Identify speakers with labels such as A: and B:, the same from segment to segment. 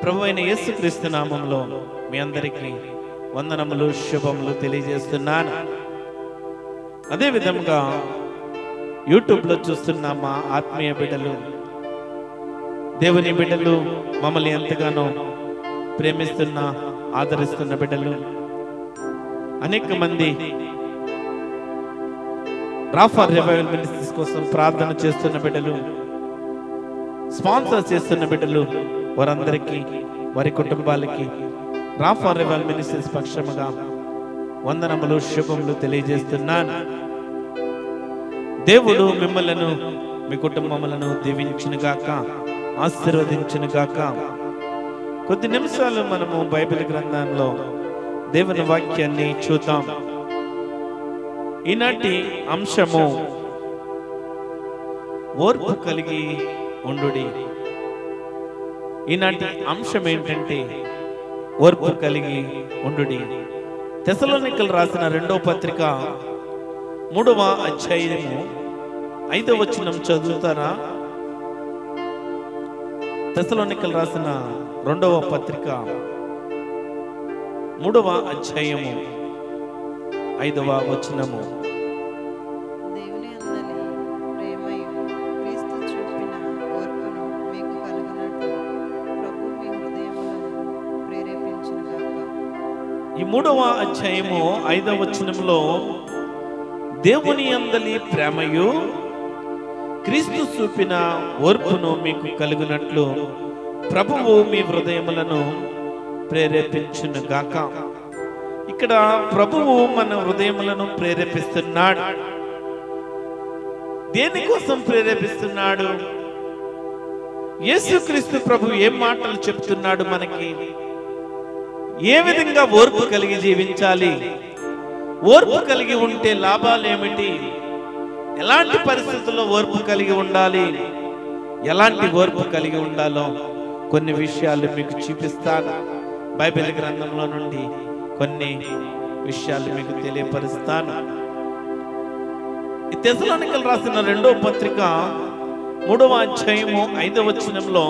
A: ప్రభువైన యేసుక్రీస్తు నామములో మీ అందరికీ వందనములు శుభములు తెలియజేస్తున్నాను. అదే విధంగా యూట్యూబ్లో చూస్తున్న మా ఆత్మీయ బిడ్డలు, దేవుని బిడ్డలు, మమ్మల్ని ఎంతగానో ప్రేమిస్తున్న ఆదరిస్తున్న బిడ్డలు, అనేక మంది రాఫా రివైవల్ మినిస్ట్రీస్ కోసం ప్రార్థన చేస్తున్న బిడ్డలు, స్పాన్సర్ చేస్తున్న బిడ్డలు, వారందరికీ వారి కుటుంబాలకి రాఫా రివైవల్ మినిస్ట్రీస్ పక్షముగా వందనములు శుభములు తెలియజేస్తున్నాను. దేవుడు మిమ్మలను మీ కుటుంబములను దీవించునుగాక, ఆశీర్వదించునుగాక. కొద్ది నిమిషాలు మనము బైబిల్ గ్రంథంలో దేవుని వాక్యాన్ని చూద్దాం. ఈనాటి అంశము ఓర్పు కలిగి ఉండుడి. ఈనాటి అంశం ఏంటంటే ఓర్పు కలిగి ఉండుడి. తెస్సలోనికలు రాసిన 2వ పత్రిక 3వ అధ్యాయము 5వ వచనం చదువుతారా? తెస్సలోనికలు రాసిన 2వ పత్రిక 3వ అధ్యాయము 5వ వచనము. ఈ 3వ అధ్యాయము 5వ వచనంలో దేవుని యందలి ప్రేమయు క్రీస్తు చూపిన ఓర్పును మీకు కలుగునట్లు ప్రభువు మీ హృదయములను ప్రేరేపించునుగాక. ఇక్కడ ప్రభువు మన హృదయములను ప్రేరేపిస్తున్నాడు. దేనికోసం ప్రేరేపిస్తున్నాడు? యేసుక్రీస్తు ప్రభు ఏం మాటలు చెప్తున్నాడు మనకి? ఏ విధంగా ఓర్పు కలిగి జీవించాలి? ఓర్పు కలిగి ఉంటే లాభాలు ఏమిటి? ఎలాంటి పరిస్థితుల్లో ఓర్పు కలిగి ఉండాలి? ఎలాంటి ఓర్పు కలిగి ఉండాలో కొన్ని విషయాలు మీకు చూపిస్తాను. బైబిల్ గ్రంథంలో నుండి కొన్ని విషయాలు మీకు తెలియపరుస్తాను. ఈ తెస్సలోనికలు రాసిన 2వ పత్రిక 3వ అధ్యాయము 5వ వచనంలో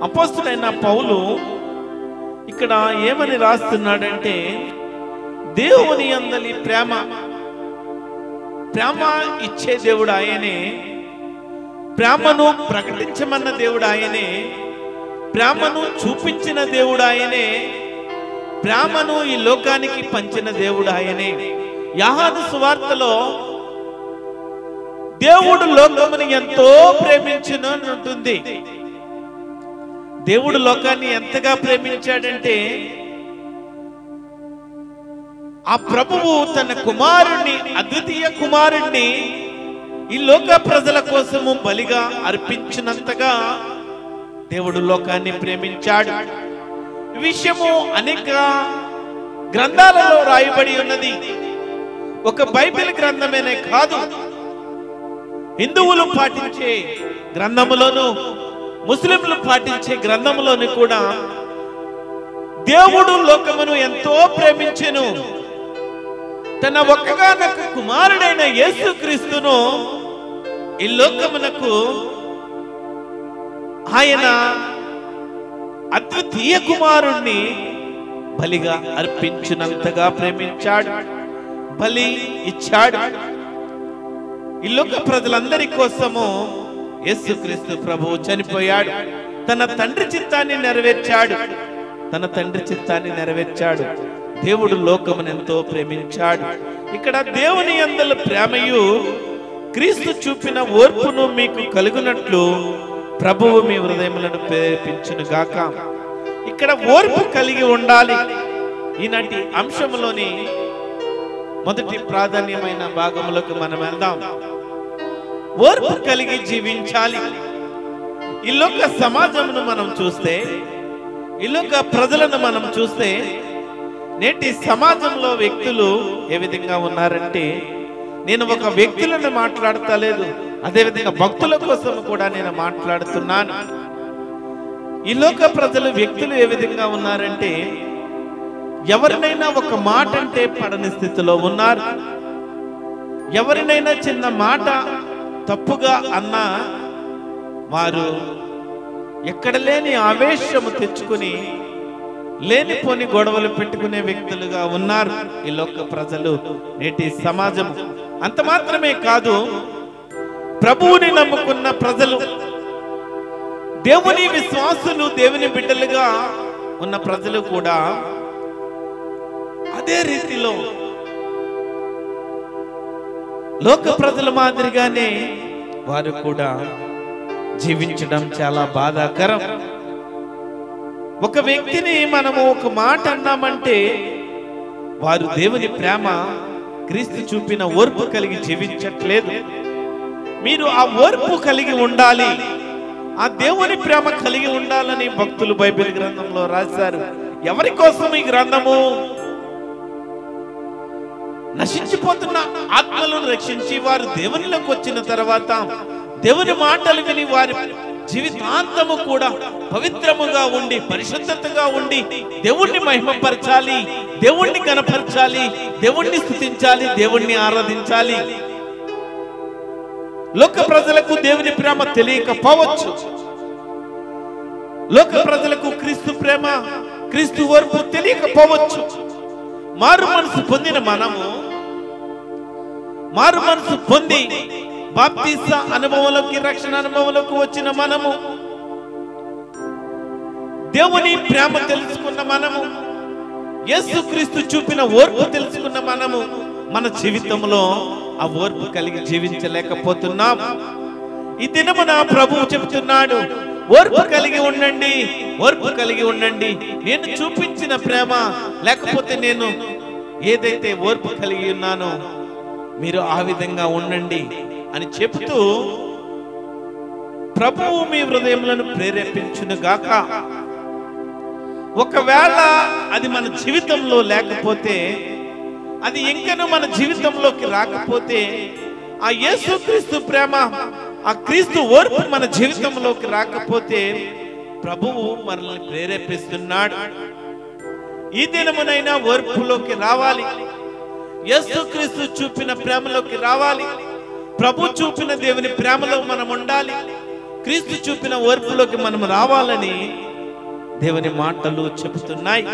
A: అపోస్తలుడైన పౌలు ఇక్కడ ఏమని రాస్తున్నాడంటే, దేవుని యందలి ప్రేమ ఇచ్చే దేవుడు ఆయనే, ప్రేమను ప్రకటించమన్న దేవుడు ఆయనే, ప్రేమను చూపించిన దేవుడు ఆయనే, ప్రేమను ఈ లోకానికి పంచిన దేవుడు ఆయనే. యోహాను సువార్తలో దేవుడు లోకముని ఎంతో ప్రేమించును అని ఉంటుంది. దేవుడు లోకాన్ని ఎంతగా ప్రేమించాడంటే, ఆ ప్రభువు తన కుమారుణ్ణి, అద్వితీయ కుమారుణ్ణి ఈ లోక ప్రజల కోసము బలిగా అర్పించినంతగా దేవుడు లోకాన్ని ప్రేమించాడు. ఈ విషయము అనేక గ్రంథాలలో రాయబడి ఉన్నది. ఒక బైబిల్ గ్రంథమేనే కాదు, హిందువులు పాటించే గ్రంథములోను, ముస్లింలు పాటించే గ్రంథములోని కూడా దేవుడు లోకమును ఎంతో ప్రేమించెను. తన ఒక్కగానొక్క కుమారుడైన యేసుక్రీస్తును ఈ లోకమునకు ఆయన అద్వితీయ కుమారుణ్ణి బలిగా అర్పించినంతగా ప్రేమించాడు, బలి ఇచ్చాడు. ఈ లోక ప్రజలందరి కోసము యేసుక్రీస్తు ప్రభువు చనిపోయాడు. తన తండ్రి చిత్తాన్ని నెరవేర్చాడు. దేవుడు లోకమును ఎంతో ప్రేమించాడు. ఇక్కడ దేవుని యందలి ప్రేమయు క్రీస్తు చూపిన ఓర్పును మీకు కలుగునట్లు ప్రభువు మీ హృదయములను ప్రేరేపించునుగాక. ఇక్కడ ఓర్పు కలిగి ఉండాలి. ఈనాటి అంశంలోని మొదటి ప్రాధాన్యమైన భాగములకు మనం వెళ్దాం. ఓర్పు కలిగి జీవించాలి. ఈ లోక సమాజమును మనం చూస్తే, ఈ లోక ప్రజలను మనం చూస్తే, నేటి సమాజంలో వ్యక్తులు ఏ విధంగా ఉన్నారంటే, నేను ఒక వ్యక్తులను మాట్లాడతలేదు, అదేవిధంగా భక్తుల కోసం కూడా నేను మాట్లాడుతున్నాను. ఈ లోక ప్రజలు వ్యక్తులు ఏ విధంగా ఉన్నారంటే, ఎవరినైనా ఒక మాట అంటే పడని స్థితిలో ఉన్నారు. ఎవరినైనా చిన్న మాట తప్పుగా అన్నా వారు ఎక్కడ లేని ఆవేశము తెచ్చుకుని లేనిపోని గొడవలు పెట్టుకునే వ్యక్తులుగా ఉన్నారు ఈ లోక ప్రజలు, నేటి సమాజం. అంత మాత్రమే కాదు, ప్రభువుని నమ్ముకున్న ప్రజలు, దేవుని విశ్వాసులు, దేవుని బిడ్డలుగా ఉన్న ప్రజలు కూడా అదే రీతిలో లోక ప్రజల మాదిరిగానే వారు కూడా జీవించడం చాలా బాధాకరం. ఒక వ్యక్తిని మనము ఒక మాట అన్నామంటే వారు దేవుని ప్రేమ, క్రీస్తు చూపిన ఓర్పు కలిగి జీవించట్లేదు. మీరు ఆ ఓర్పు కలిగి ఉండాలి, ఆ దేవుని ప్రేమ కలిగి ఉండాలని భక్తులు బైబిల్ గ్రంథంలో రాశారు. ఎవరి కోసం ఈ గ్రంథము? నశించిపోతున్న ఆత్మలను రక్షించి వారు దేవునిలోకి వచ్చిన తర్వాత దేవుని మాటలు విని వారి జీవితాంతము కూడా పవిత్రముగా ఉండి, పరిశుద్ధతగా ఉండి దేవుణ్ణి మహిమపరచాలి, దేవుణ్ణి గణపరచాలి, దేవుణ్ణి స్తుతించాలి, దేవుణ్ణి ఆరాధించాలి. లోక ప్రజలకు దేవుని ప్రేమ తెలియకపోవచ్చు. లోక ప్రజలకు క్రీస్తు ప్రేమ, క్రీస్తు ఓర్పు తెలియకపోవచ్చు. మారు మనసు పొందిన మనము, మారు మనసు పొంది బాప్తిస్మ అనుభవంలోకి, రక్షణ అనుభవంలోకి వచ్చిన మనము, దేవుని ప్రేమ తెలుసుకున్న మనము, యేసుక్రీస్తు చూపిన ఓర్పు తెలుసుకున్న మనము మన జీవితంలో ఆ ఓర్పు కలిగి జీవించలేకపోతున్నాం. ఈ దినమున ప్రభువు చెబుతున్నాడు, ఓర్పు కలిగి ఉండండి, ఓర్పు కలిగి ఉండండి. నేను చూపించిన ప్రేమ, లేకపోతే నేను ఏదైతే ఓర్పు కలిగి ఉన్నానో మీరు ఆ విధంగా ఉండండి అని చెప్తూ ప్రభువు మీ హృదయములను ప్రేరేపించును గాక. ఒకవేళ అది మన జీవితంలో లేకపోతే, అది ఇంకనూ మన జీవితంలోకి రాకపోతే, ఆ యేసుక్రీస్తు ప్రేమ, ఆ క్రీస్తు ఓర్పు మన జీవితంలోకి రాకపోతే ప్రభువు మనల్ని ప్రేరేపిస్తున్నాడు. ఈ దినమునైనా ఓర్పులోకి రావాలి, యేసుక్రీస్తు చూపిన ప్రేమలోకి రావాలి, ప్రభు చూపిన దేవుని ప్రేమలో మనం ఉండాలి, క్రీస్తు చూపిన ఓర్పులోకి మనం రావాలని దేవుని మాటలు చెబుతున్నాయి.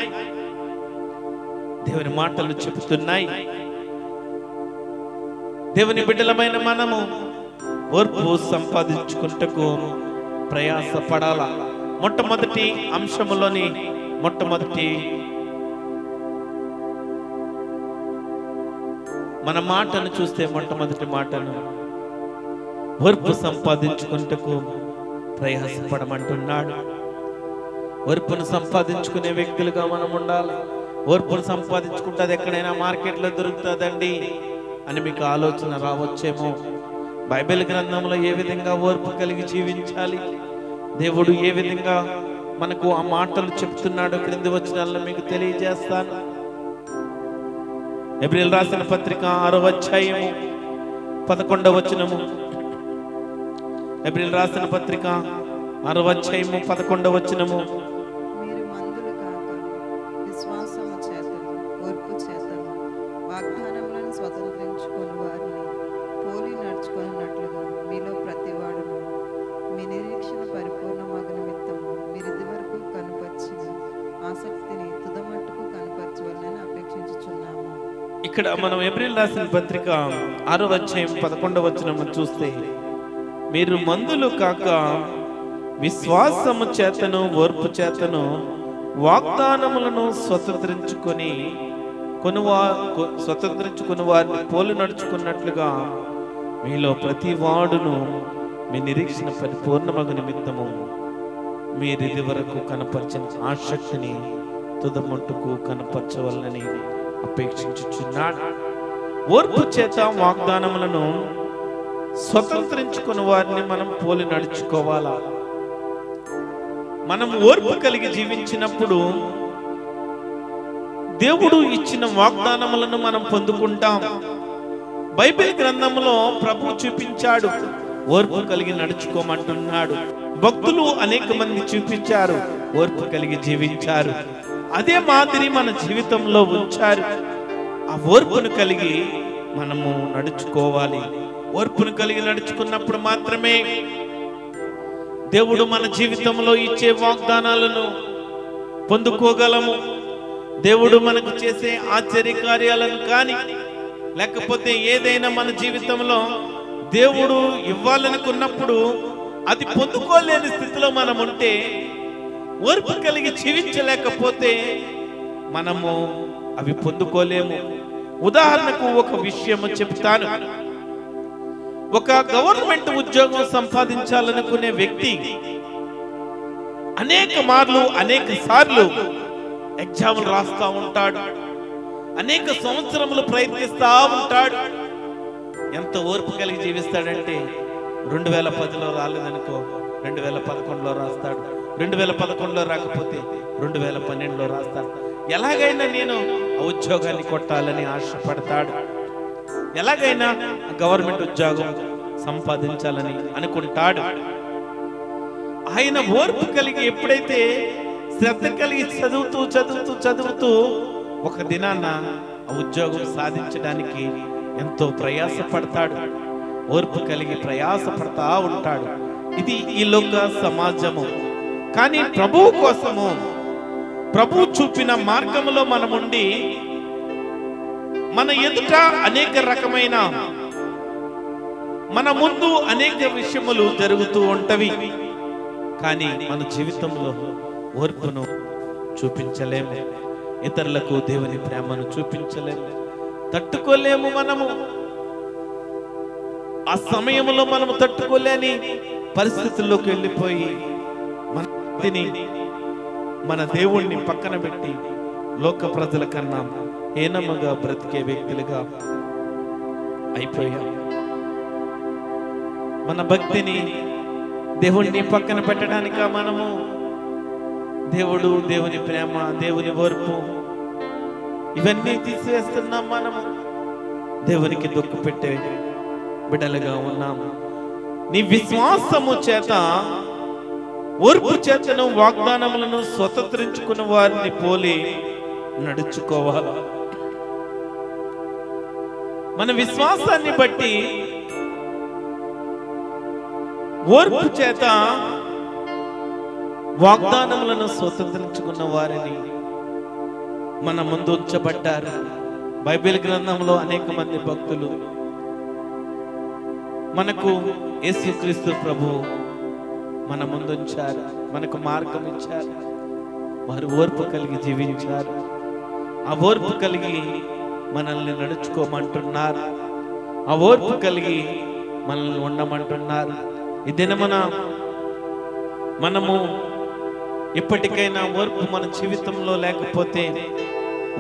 A: దేవుని మాటలు చెబుతున్నాయి. దేవుని బిడ్డలమైన మనము ఓర్పు సంపాదించుకుంటకు ప్రయాసపడాల. మొట్టమొదటి అంశములోని మొట్టమొదటి మన మాటను చూస్తే, మొట్టమొదటి మాటను ఓర్పు సంపాదించుకుంటకు ప్రయాసపడమంటున్నాడు. ఓర్పును సంపాదించుకునే వ్యక్తులుగా మనం ఉండాలి. ఓర్పును సంపాదించుకుంటే అది ఎక్కడైనా మార్కెట్లో దొరుకుతుందండి అని మీకు ఆలోచన రావచ్చేమో. బైబిల్ గ్రంథంలో ఏ విధంగా ఓర్పు కలిగి జీవించాలి, దేవుడు ఏ విధంగా మనకు ఆ మాటలు చెప్తున్నాడో క్రింది వచనాల్లో మీకు తెలియజేస్తాను. ఎబ్రియలు రాసిన పత్రిక 6వ అధ్యాయము 11వ వచనము. ఎబ్రియలు రాసిన పత్రిక 6వ అధ్యాయము 11వ వచనము.
B: మీరు మందులు కాక విశ్వాసము చేతను ఓర్పు చేతను వాగ్దానములను స్వతంత్రించుకొని వారిని పోలి నడుచుకున్నట్లుగా మీలో ప్రతివాడును మీ నిరీక్షణ పరిపూర్ణమగు నిమిత్తము మీరు ఇదివరకు కనుపర్చిన ఆసక్తిని తుదమట్టుకు కనుపరచవలనని అపేక్షించుచున్నాము.
A: ఇక్కడ మనం ఎబ్రియలు రాసిన పత్రిక 6వ అధ్యాయం 11వ వచనము చూస్తే, మీరు మందులు కాక విశ్వాసము చేతను ఓర్పు చేతను వాగ్దానములను స్వతంత్రించుకొని వారిని పోలి నడుచుకున్నట్లుగా మీలో ప్రతి వాడును మీ నిరీక్షణ పరిపూర్ణమగు నిమిత్తము మీరు ఇది వరకు కనపరిచిన ఆసక్తిని తుదమట్టుకు కనపరచవలనని అపేక్షించుచున్నాడు. ఓర్పు చేత వాగ్దానములను స్వతంత్రించుకుని వారిని మనం పోలి నడుచుకోవాలా. మనం ఓర్పు కలిగి జీవించినప్పుడు దేవుడు ఇచ్చిన వాగ్దానములను మనం పొందుకుంటాం. బైబిల్ గ్రంథంలో ప్రభు చూపించాడు, ఓర్పు కలిగి నడుచుకోమంటున్నాడు. భక్తులు అనేక మంది చూపించారు, ఓర్పు కలిగి జీవించారు. అదే మాదిరి మన జీవితంలో ఉంచారు. ఆ ఓర్పును కలిగి మనము నడుచుకోవాలి. ఓర్పును కలిగి నడుచుకున్నప్పుడు మాత్రమే దేవుడు మన జీవితంలో ఇచ్చే వాగ్దానాలను పొందుకోగలము. దేవుడు మనకు చేసే ఆశ్చర్య కార్యాలను కానీ, లేకపోతే ఏదైనా మన జీవితంలో దేవుడు ఇవ్వాలనుకున్నప్పుడు అది పొందుకోలేని స్థితిలో మనం ఉంటే, ఓర్పు కలిగి జీవించలేకపోతే మనము అవి పొందుకోలేము. ఉదాహరణకు ఒక విషయం చెప్తాను. ఒక గవర్నమెంట్ ఉద్యోగం సంపాదించాలనుకునే వ్యక్తి అనేక సార్లు ఎగ్జామ్లు రాస్తా ఉంటాడు, అనేక సంవత్సరములు ప్రయత్నిస్తా ఉంటాడు. ఎంత ఓర్పు కలిగి జీవిస్తాడంటే 2010లో రాలేదనుకో 2011లో రాస్తాడు, 2011లో రాకపోతే 2012లో రాస్తాడు. ఎలాగైనా నేను ఆ ఉద్యోగాన్ని కొట్టాలని ఆశపడతాడు, ఎలాగైనా గవర్నమెంట్ ఉద్యోగం సంపాదించాలని అనుకుంటాడు. ఆయన ఓర్పు కలిగి ఎప్పుడైతే శ్రద్ధ కలిగి చదువుతూ ఒక దినాన ఆ ఉద్యోగం సాధించడానికి ఎంతో ప్రయాసపడతాడు, ఓర్పు కలిగి ప్రయాసపడతా ఉంటాడు. ఇది ఈ లోక సమాజము. కానీ ప్రభువు కోసము, ప్రభు చూపిన మార్గంలో మనముండి, మన ఎదుట అనేక రకమైన, మన ముందు అనేక విషయములు జరుగుతూ ఉంటవి. కానీ మన జీవితంలో ఓర్పును చూపించలేము, ఇతరులకు దేవుని ప్రేమను చూపించలేము, తట్టుకోలేము. మనము ఆ సమయంలో మనము తట్టుకోలేని పరిస్థితుల్లోకి వెళ్ళిపోయి మన దేవుణ్ణి పక్కన పెట్టి లోక ప్రజల కన్నా హీనముగా బ్రతికే వ్యక్తులుగా అయిపోయాం. మన భక్తిని దేవుణ్ణి పక్కన పెట్టడానిక మనము దేవుడు, దేవుని ప్రేమ, దేవుని ఓర్పు ఇవన్నీ తీసివేస్తున్నాం. మనము దేవునికి దుఃఖ పెట్టే బిడ్డలుగా ఉన్నాము. నీ విశ్వాసము చేత, ఓర్పు చేతను వాగ్దానములను స్వతంత్రించుకున్న వారిని పోలి నడుచుకోవాలి. మన విశ్వాసాన్ని బట్టి ఓర్పు చేత వాగ్దానములను స్వతంత్రించుకున్న వారిని మన ముందు ఉంచబడ్డారు. బైబిల్ గ్రంథంలో అనేక మంది భక్తులు మనకు యేసుక్రీస్తు ప్రభు మన ముందు ఉంచారు, మనకు మార్గం ఇచ్చారు. వారు ఓర్పు కలిగి జీవించారు. ఆ ఓర్పు కలిగి మనల్ని నడుచుకోమంటున్నారు, ఆ ఓర్పు కలిగి మనల్ని ఉండమంటున్నారు. ఈ దినమున మనము ఇప్పటికైనా ఓర్పు మన జీవితంలో లేకపోతే,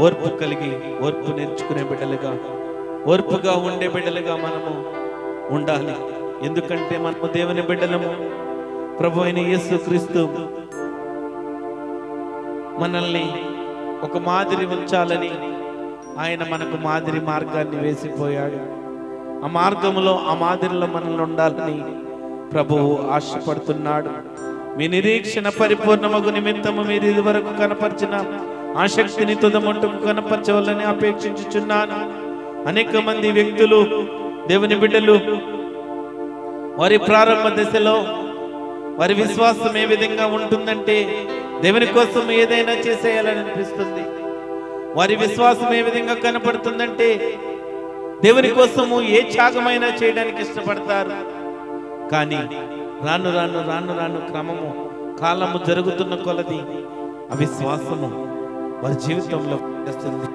A: ఓర్పు కలిగి ఓర్పు నేర్చుకునే బిడ్డలుగా, ఓర్పుగా ఉండే బిడ్డలుగా మనము ఉండాలి. ఎందుకంటే మనము దేవుని బిడ్డలము. ప్రభు అయిన యేసుక్రీస్తు మనల్ని ఒక మాదిరి ఉంచాలని ఆయన మనకు మాదిరి మార్గాన్ని వేసిపోయాడు. ఆ మార్గంలో, ఆ మాదిరిలో మనల్ని ఉండాలని ప్రభువు ఆశపడుతున్నాడు. మీ నిరీక్షణ పరిపూర్ణమగు నిమిత్తము మీరు ఇదివరకు కనపరిచిన ఆసక్తిని తుదమట్టుకు కనపరచవాలని అపేక్షించుచున్నాను. అనేక మంది వ్యక్తులు, దేవుని బిడ్డలు, వారి ప్రారంభ దశలో వారి విశ్వాసం ఏ విధంగా ఉంటుందంటే, దేవుని కోసం ఏదైనా చేసేయాలని అనిపిస్తుంది. వారి విశ్వాసం ఏ విధంగా కనపడుతుందంటే, దేవుని కోసము ఏ త్యాగమైనా చేయడానికి ఇష్టపడతారు. కానీ రాను రాను రాను రాను క్రమము, కాలము జరుగుతున్న కొలది అవిశ్వాసము వారి జీవితంలో వస్తుంది.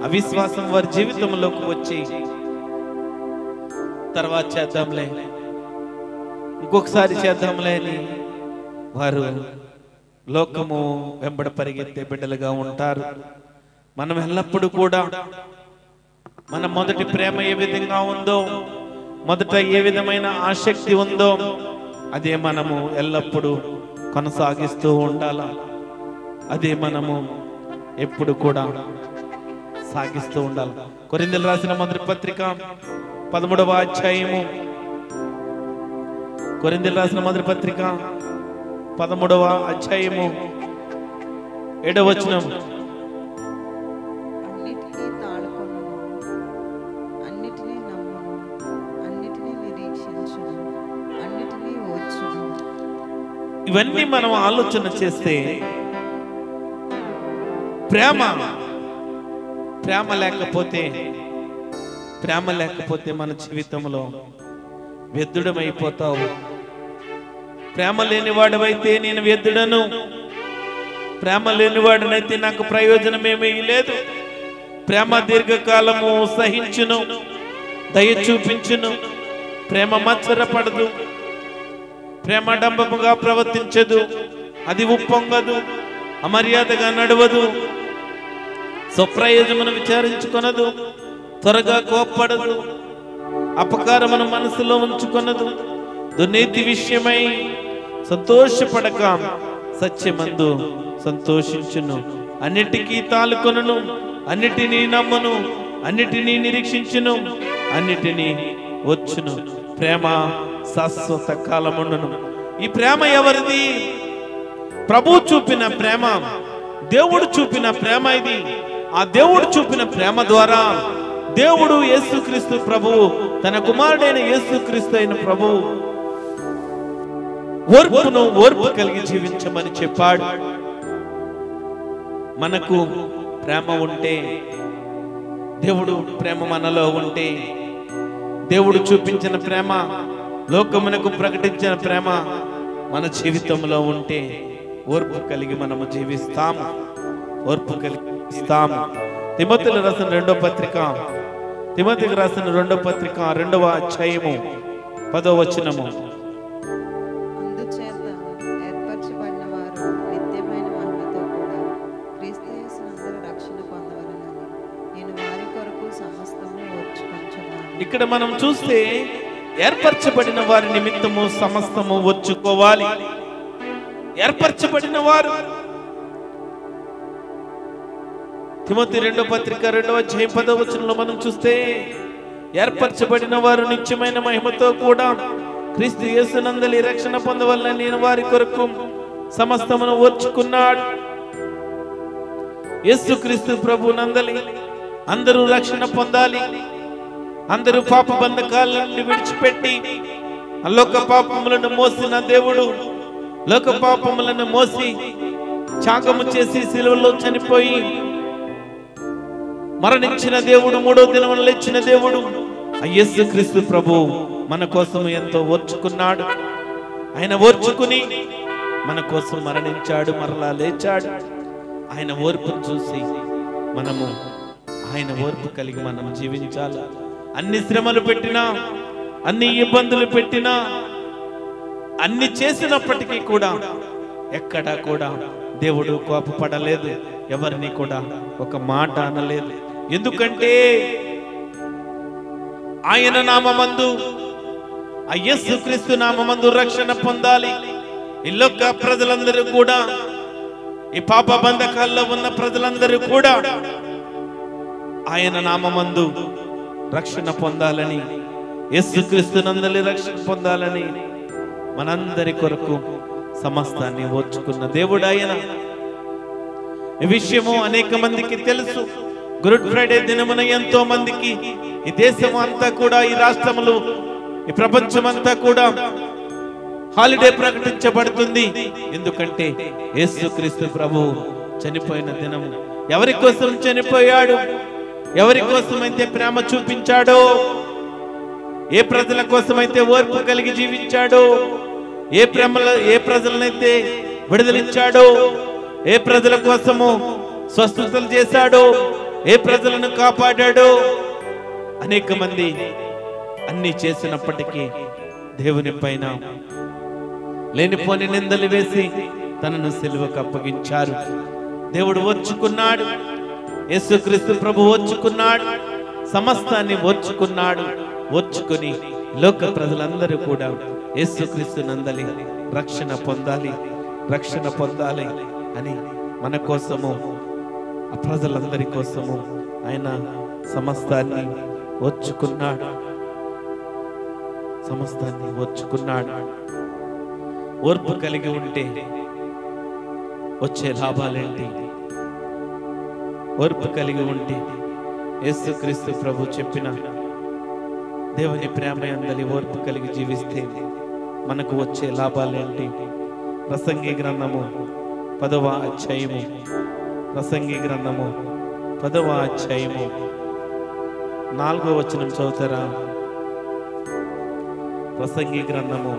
A: అవిశ్వాసం వారి జీవితంలోకి వచ్చి, తర్వాత చేద్దాంలే, ఇంకొకసారి చేద్దాంలే అని వారు లోకము వెంబడ పరిగెత్తే బిడ్డలుగా ఉంటారు. మనం ఎల్లప్పుడూ కూడా మన మొదటి ప్రేమ ఏ విధంగా ఉందో, మొదట ఏ విధమైన ఆసక్తి ఉందో, అదే మనము ఎల్లప్పుడూ కొనసాగిస్తూ ఉండాలి. అదే మనము ఎప్పుడు కూడా సాగిస్తూ ఉండాలి. కొరింథీయులకు రాసిన మొదటి పత్రిక 13వ అధ్యాయము, కొరింథీయులకు రాసిన మొదటి పత్రిక 13వ అధ్యాయము 7వ వచనం.
B: అన్నిటికీ తాళకొనును, అన్నిటినీ నమ్మును, అన్నిటినీ నిరీక్షించును, అన్నిటినీ ఓర్చును.
A: ఇవన్నీ మనం ఆలోచన చేస్తే ప్రేమ లేకపోతే మన జీవితంలో వ్యర్థుడమైపోతావు. ప్రేమ లేనివాడవైతే నేను వ్యర్థుడను, ప్రేమ లేనివాడనైతే నాకు ప్రయోజనమేమీ లేదు. ప్రేమ దీర్ఘకాలము సహించును, దయ చూపించును. ప్రేమ మత్సరపడదు, ప్రేమ డంబముగా ప్రవర్తించదు, అది ఉప్పొంగదు, అమర్యాదగా నడవదు, స్వప్రయోజనమును విచారించుకొనదు, త్వరగా కోప్పడదు, అపకారమును మనసులో ఉంచుకొనదు, దుర్నీతి విషయమై సంతోషపడక సత్యమందు సంతోషించును, అన్నిటికీ తాళుకొనును, అన్నిటినీ నమ్మును, అన్నిటినీ నిరీక్షించును, అన్నిటినీ వచ్చును. ప్రేమ శాశ్వత కాలముండును. ఈ ప్రేమ ఎవరిది? ప్రభు చూపిన ప్రేమ, దేవుడు చూపిన ప్రేమ ఇది. ఆ దేవుడు చూపిన ప్రేమ ద్వారా దేవుడు యేసుక్రీస్తు ప్రభువు, తన కుమారుడైన యేసుక్రీస్తు అయిన ప్రభువు ఓర్పు కలిగి జీవించమని చెప్పాడు. మనకు ప్రేమ ఉంటే, దేవుడు ప్రేమ మనలో ఉంటే, దేవుడు చూపించిన ప్రేమ, లోకమునకు ప్రకటించిన ప్రేమ మన జీవితంలో ఉంటే ఓర్పు కలిగి మనము జీవిస్తాము, ఓర్పు కలిగిస్తాము. తిమోతికి రాసిన రెండవ పత్రిక 2వ అధ్యాయము 10వ వచనము.
B: అందుచేత ఏర్పరచబడిన వారు నిత్యమైన మహిమతో కూడా క్రీస్తు యేసునందు రక్షణ పొందవలెనని నేను వారి కొరకు సమస్తము ఓర్చుకొంచున్నాను.
A: ఇక్కడ మనం చూస్తే ఏర్పరచబడిన వారి నిమిత్తము సమస్తము ఓర్చుకోవాలి. ఏర్పరచబడిన వారు, తిమోతి 2వ పత్రిక 2వ అధ్యాయం 10వ వచనంలో మనం చూస్తే, ఏర్పరచబడిన వారు నిత్యమైన మహిమతో కూడా క్రీస్తు యేసునందలి రక్షణ పొందవలెనని నేను వారి కొరకు సమస్తమును ఓర్చుకున్నాడు. యేసుక్రీస్తు ప్రభు నందలి అందరూ రక్షణ పొందాలి. అందరూ పాప బంధకాల నుండి విడిచిపెట్టి లోక పాపములను మోసిన దేవుడు, లోక పాపములను మోసి త్యాగము చేసి సిలువలో చనిపోయి మరణించిన దేవుడు, 3వ దినమున లేచిన దేవుడు ఆ యేసుక్రీస్తు ప్రభు మన కోసం ఎంతో ఓర్చుకున్నాడు. ఆయన ఓర్చుకుని మన కోసం మరణించాడు, మరలా లేచాడు. ఆయన ఓర్పును చూసి మనము ఆయన ఓర్పు కలిగి మనం జీవించాలి. అన్ని శ్రమలు పెట్టినా, అన్ని ఇబ్బందులు పెట్టినా, అన్ని చేసినప్పటికీ కూడా ఎక్కడా కూడా దేవుడు కోపపడలేదు, ఎవరిని కూడా ఒక మాట అనలేదు. ఎందుకంటే ఆయన నామమందు, ఆ యేసుక్రీస్తు నామమందు రక్షణ పొందాలి. ఈ లోక ప్రజలందరూ కూడా, ఈ పాప బంధకాల్లో ఉన్న ప్రజలందరూ కూడా ఆయన నామమందు రక్షణ పొందాలని, యేసుక్రీస్తు నందలి రక్షణ పొందాలని మనందరి కొరకు సమస్తాన్ని ఓర్చుకున్న దేవుడు ఆయన. ఈ విషయము అనేక మందికి తెలుసు. గుడ్ ఫ్రైడే దినమున ఎంతో మందికి ఈ దేశం అంతా కూడా, ఈ రాష్ట్రములు, ఈ ప్రపంచం అంతా కూడా హాలిడే ప్రకటించబడుతుంది. ఎందుకంటే యేసుక్రీస్తు ప్రభు చనిపోయిన దినము. ఎవరి కోసం చనిపోయాడు? ఎవరి కోసమైతే ప్రేమ చూపించాడో, ఏ ప్రజల కోసమైతే ఓర్పు కలిగి జీవించాడో, ఏ ప్రజలనైతే విడుదలించాడో, ఏ ప్రజల కోసము స్వస్థతలు చేశాడో, ఏ ప్రజలను కాపాడాడో. అనేక మంది అన్ని చేసినప్పటికీ దేవుని పైన లేనిపోని నిందలు వేసి తనను సిలువకు అప్పగించారు. దేవుడు ఓర్చుకున్నాడు, యేసుక్రీస్తు ప్రభు ఓర్చుకున్నాడు, సమస్తాన్ని ఓర్చుకున్నాడు. ఓర్చుకుని లోక ప్రజలందరూ కూడా యేసుక్రీస్తు నందలి రక్షణ పొందాలి అని మన కోసము, ఆ ప్రజలందరి కోసము ఆయన సమస్తాన్ని ఓర్చుకున్నాడు. సమస్తాన్ని ఓర్చుకున్నాడు. ఓర్పు కలిగి ఉంటే వచ్చే లాభాలేంటి? ఓర్పు కలిగి ఉంటే యేసుక్రీస్తు ప్రభు చెప్పిన దేవుని ప్రేమ యందలి ఓర్పు కలిగి జీవిస్తే మనకు వచ్చే లాభాలేంటి? ప్రసంగి గ్రంథము 10వ అధ్యాయము, ప్రసంగి గ్రంథము 10వ అధ్యాయము 4వ వచనం చదువుతారా? ప్రసంగి గ్రంథము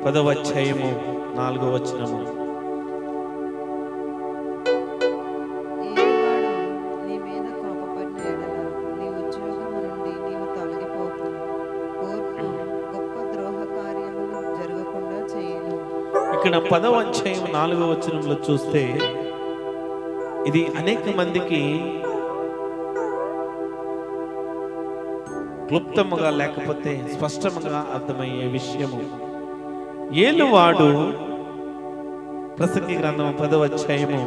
A: 10వ అధ్యాయము 4వ వచనము.
B: నీ మీద కోపపడిన ఎడల నీ ఉద్యోగము నుండి నీవు తొలగిపోకు. ఓర్పు గొప్ప ద్రోహ కార్యములు జరగకుండా చేయును.
A: ఇక్కడ 10వ అధ్యాయం 4వ వచనంలో చూస్తే ఇది అనేక మందికి క్లుప్తముగా లేకపోతే స్పష్టముగా అర్థమయ్యే విషయము. ఏలువాడు ప్రసంగి గ్రంథం 10వ అధ్యాయము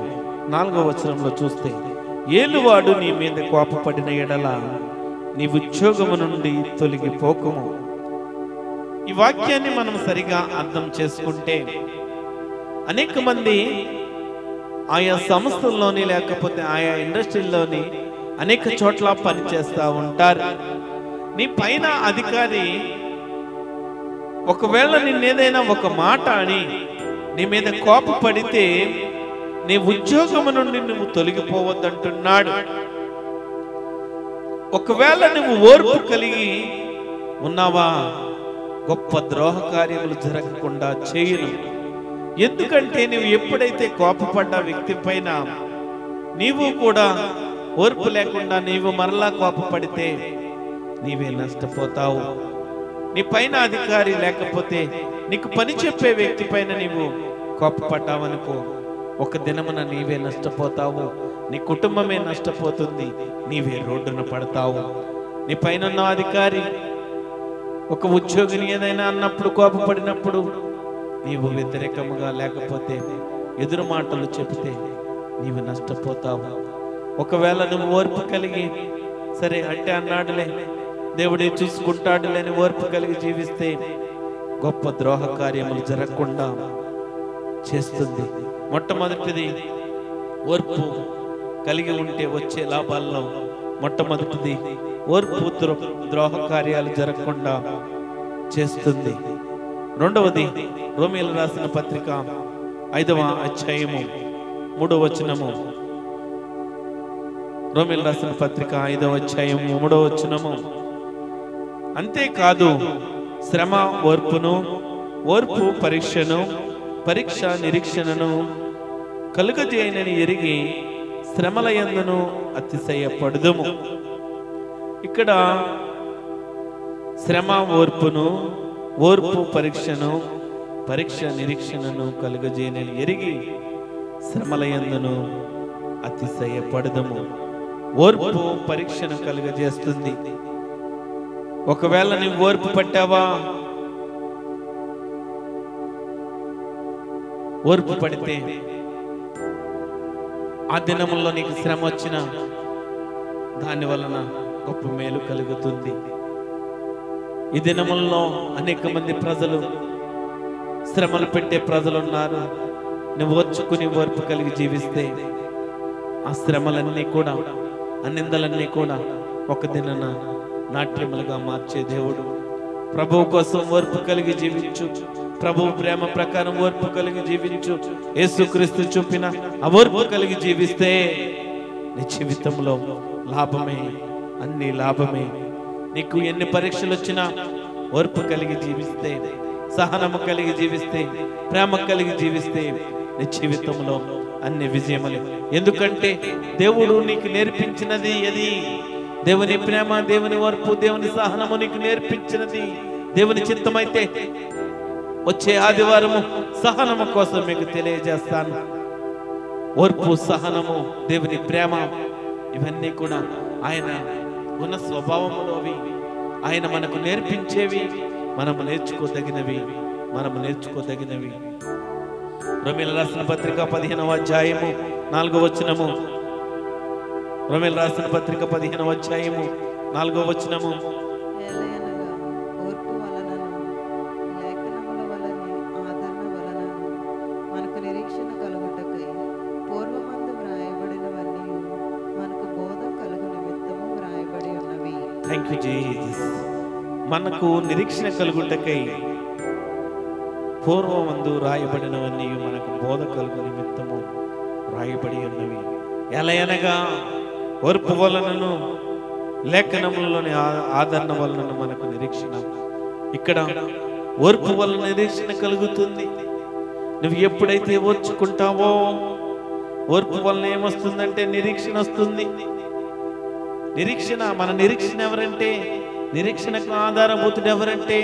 A: 4వ వచనంలో చూస్తే, ఏలువాడు నీ మీద కోపపడిన ఎడల నీ ఉద్యోగము నుండి తొలగిపోకుము. ఈ వాక్యాన్ని మనం సరిగా అర్థం చేసుకుంటే అనేక మంది ఆయా సంస్థల్లోని లేకపోతే ఆయా ఇండస్ట్రీల్లోని అనేక చోట్ల పనిచేస్తూ ఉంటారు. నీ పైన అధికారి ఒకవేళ నిన్నేదైనా ఒక మాట అని నీ మీద కోపపడితే నీ ఉద్యోగము నుండి నువ్వు తొలగిపోవద్దంటున్నాడు. ఒకవేళ నువ్వు ఓర్పు కలిగి ఉన్నావా, గొప్ప ద్రోహ కార్యములు జరగకుండా చేయును. ఎందుకంటే నువ్వు ఎప్పుడైతే కోపపడ్డ వ్యక్తి పైన నీవు కూడా ఓర్పు లేకుండా నీవు మరలా కోపపడితే నీవే నష్టపోతావు. నీ పైన అధికారి లేకపోతే నీకు పని చెప్పే వ్యక్తి పైన నీవు కోపపడ్డావనుకో, ఒక దినమున నీవే నష్టపోతావు, నీ కుటుంబమే నష్టపోతుంది, నీవే రోడ్డున పడతావు. నీ పైన ఉన్న అధికారి ఒక ఉద్యోగిని ఏదైనా అన్నప్పుడు కోపపడినప్పుడు నీవు వ్యతిరేకముగా లేకపోతే ఎదురు మాటలు చెబితే నీవు నష్టపోతావు. ఒకవేళ నువ్వు ఓర్పు కలిగి సరే అంటే అన్నాడులే, దేవుడే చూసుకుంటాడులే అని ఓర్పు కలిగి జీవిస్తే గొప్ప ద్రోహ కార్యములు జరగకుండా చేస్తుంది. మొట్టమొదటిది ఓర్పు కలిగి ఉంటే వచ్చే లాభాల్లో మొట్టమొదటిది ఓర్పు ద్రోహ కార్యాలు జరగకుండా చేస్తుంది. రెండవది రోమీయులకు రాసిన పత్రిక 5వ అధ్యాయము 3వ వచనము. రోమీయులకు రాసిన పత్రిక 5వ అధ్యాయము 3వ వచనము. అంతేకాదు శ్రమ ఓర్పును, ఓర్పు పరీక్షను, పరీక్ష నిరీక్షణను కలుగజేయనని ఎరిగి శ్రమల యందును అతిశయపడుదుము. ఇక్కడ శ్రమ ఓర్పును, ఓర్పు పరీక్షను, పరీక్ష నిరీక్షణను కలుగజేయనని ఎరిగి శ్రమల యందును అతిశయపడుదుము. ఓర్పు పరీక్షను కలుగజేస్తుంది. ఒకవేళ నీవు ఓర్పు పట్టావా, ఓర్పు పడితే ఆ దినముల్లో నీకు శ్రమ వచ్చిన దాని వలన గొప్ప మేలు కలుగుతుంది. ఈ దినముల్లో అనేక మంది ప్రజలు శ్రమలు పెట్టే ప్రజలు ఉన్నారు. నువ్వు ఓర్చుకుని ఓర్పు కలిగి జీవిస్తే ఆ శ్రమలన్నీ కూడా, ఆ నిందలన్నీ కూడా ఒక దినాన నాట్యములుగా మార్చే దేవుడు. ప్రభువు కోసం ఓర్పు కలిగి జీవించు, ప్రభువు ప్రేమ ప్రకారం ఓర్పు కలిగి జీవించు. యేసుక్రీస్తు చూపిన ఆ ఓర్పు కలిగి జీవిస్తే నీ జీవితంలో లాభమే, అన్ని లాభమే. నీకు ఎన్ని పరీక్షలు వచ్చినా ఓర్పు కలిగి జీవిస్తే, సహనము కలిగి జీవిస్తే, ప్రేమ కలిగి జీవిస్తే నీ జీవితంలో అన్ని విజయములే. ఎందుకంటే దేవుడు నీకు నేర్పించినది అది దేవుని ప్రేమ, దేవుని ఓర్పు, దేవుని సహనము నీకు నేర్పించినది. దేవుని చిత్తమైతే వచ్చే ఆదివారము సహనము కోసం మీకు తెలియజేస్తాను. ఓర్పు, సహనము, దేవుని ప్రేమ ఇవన్నీ కూడా ఆయన గుణ స్వభావములోవి, ఆయన మనకు నేర్పించేవి, మనము నేర్చుకోదగినవి. రోమీయులకు రాసిన పత్రిక 15వ అధ్యాయము 4వ వచనము. రోమీయులకు రాసిన పత్రిక 15వ అధ్యాయము 4వ వచనము. Thank you Jesus. మనకు నిరీక్షణ కలుగుటకై పూర్వమందు రాయబడినవన్నీ మనకు బోధ కలుగు నిమిత్తము రాయబడి ఉన్నవి. ఎలయనగా ఓర్పు వలనను లేఖనములలోని ఆదరణ వలన మనకు నిరీక్షణ. ఇక్కడ ఓర్పు వలన నిరీక్షణ కలుగుతుంది. నువ్వు ఎప్పుడైతే ఓర్చుకుంటావో ఓర్పు వలన ఏమొస్తుందంటే నిరీక్షణ వస్తుంది. నిరీక్షణ, మన నిరీక్షణ ఎవరంటే, నిరీక్షణకు ఆధారభూతుడు ఎవరంటే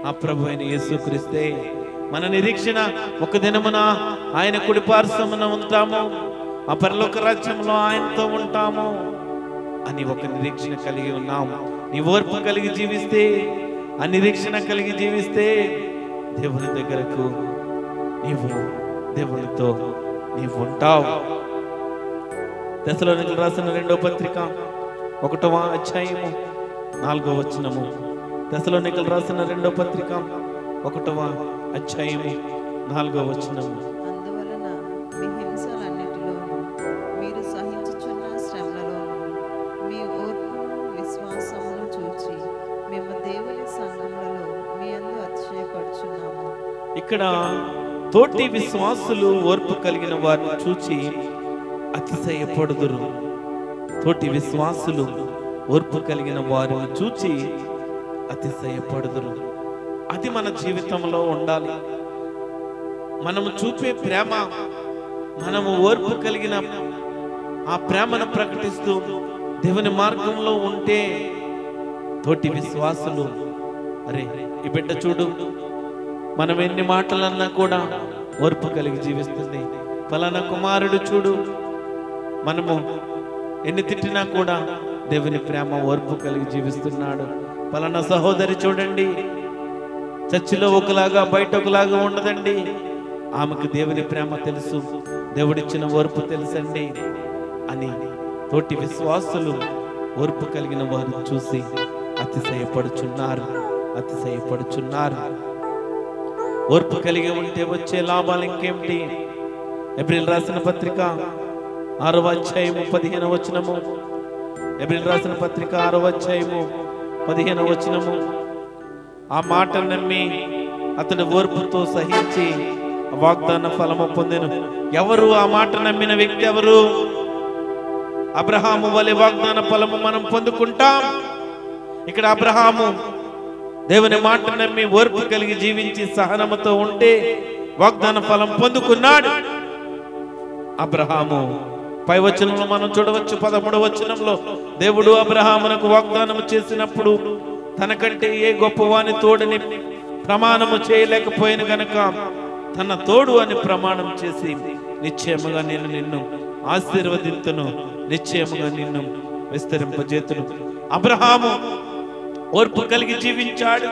A: ఆ ప్రభు అయిన యేసుక్రీస్తే. మన నిరీక్షణ ఒక దినమున ఆయన కుడి పార్శ్వమున ఉంటాము, ఆ పరలోక రాజ్యంలో ఆయనతో ఉంటాము అని ఒక నిరీక్షణ కలిగి ఉన్నాము. నీ ఓర్పు కలిగి జీవిస్తే, ఆ నిరీక్షణ కలిగి జీవిస్తే దేవుని దగ్గరకు నీవు, దేవునితో నీవు ఉంటావు. తెస్సలోనికీయులకు రాసిన 2వ పత్రిక 1వ అధ్యాయము 4వ వచనము. తెస్సలోనికీయులకు రాసిన 2వ పత్రిక 1వ అధ్యాయము 4వ వచనము.
B: అందువలన మీ హింసలన్నిటిలోనూ మీరు సహించుచున్న శ్రమలలోనూ మీ ఓర్పును విశ్వాసమును చూచి మేము దేవుని సంఘములలో మీ యందు అతిశయపడుచున్నాము.
A: ఇక్కడ తోటి విశ్వాసులు ఓర్పు కలిగిన వారిని చూచి అతిశయపడుదురు. తోటి విశ్వాసులు ఓర్పు కలిగిన వారిని చూచి అతిశయపడుదురు. అది మన జీవితంలో ఉండాలి. మనము చూపే ప్రేమ, మనము ఓర్పు కలిగిన ఆ ప్రేమను ప్రకటిస్తూ దేవుని మార్గంలో ఉంటే తోటి విశ్వాసులు, అరే ఈ బిడ్డ చూడు, మనం ఎన్ని మాటలన్నా కూడా ఓర్పు కలిగి జీవిస్తుంది. ఫలానా కుమారుడు చూడు, మనము ఎన్ని తిట్టినా కూడా దేవుని ప్రేమ ఓర్పు కలిగి జీవిస్తున్నాడు. ఫలానా సహోదరి చూడండి, చర్చిలో ఒకలాగా బయట ఒకలాగా ఉండదండి, ఆమెకు దేవుని ప్రేమ తెలుసు, దేవుడిచ్చిన ఓర్పు తెలుసండి అని తోటి విశ్వాసులు ఓర్పు కలిగిన వారిని చూసి అతిశయపడుచున్నారు. ఓర్పు కలిగి ఉంటే వచ్చే లాభాలు ఇంకేమిటి? ఎబ్రిల్ రాసిన పత్రిక 6వ అధ్యాయము 15వ వచనము. ఎబ్రిల్ రాసిన పత్రిక 6వ అధ్యాయము 15వ వచనము. ఆ మాట నమ్మి అతడు ఓర్పుతో సహించి వాగ్దాన ఫలము పొందెను. ఎవరు ఆ మాట నమ్మిన వ్యక్తి? ఎవరు? అబ్రహాము వలె వాగ్దాన ఫలము మనం పొందుకుంటాం. ఇక్కడ అబ్రహాము దేవుని మాట నమ్మి ఓర్పు కలిగి జీవించి సహనముతో ఉంటే వాగ్దాన ఫలం పొందుకున్నాడు. అబ్రహాము పై వచనంలో మనం చూడవచ్చు, 13వ వచనంలో దేవుడు అబ్రహామునకు వాగ్దానము చేసినప్పుడు తనకంటే ఏ గొప్పవాని తోడని ప్రమాణము చేయలేకపోయిన గనక తన తోడు అని ప్రమాణం చేసి నిశ్చయముగా నేను నిన్ను ఆశీర్వదింతును, నిశ్చయముగా నిన్ను విస్తరింపజేతును. అబ్రహాము ఓర్పు కలిగి జీవించాడు.